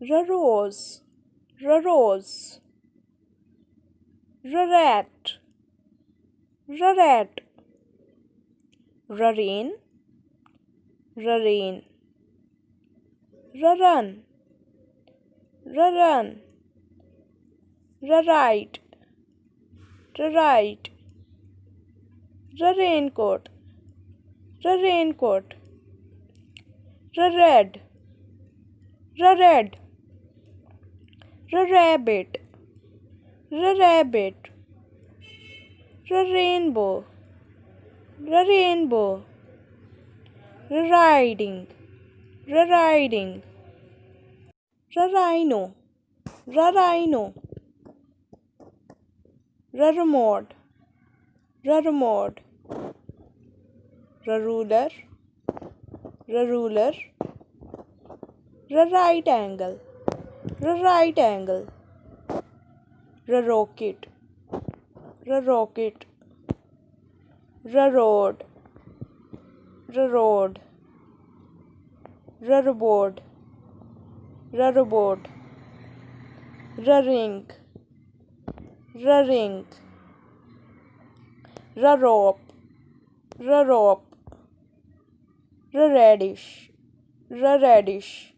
rose, rose, rat, rat, rain, rain, run, run, right, right, raincoat, raincoat, red, red, rabbit, rabbit, rainbow, rainbow, riding, riding, rhino, rhino, remote, remote, ruler, ruler, right angle, right angle, rocket, rocket, road, road, rubberboard, rubberboard, ring, ring, rope, rope, radish, radish,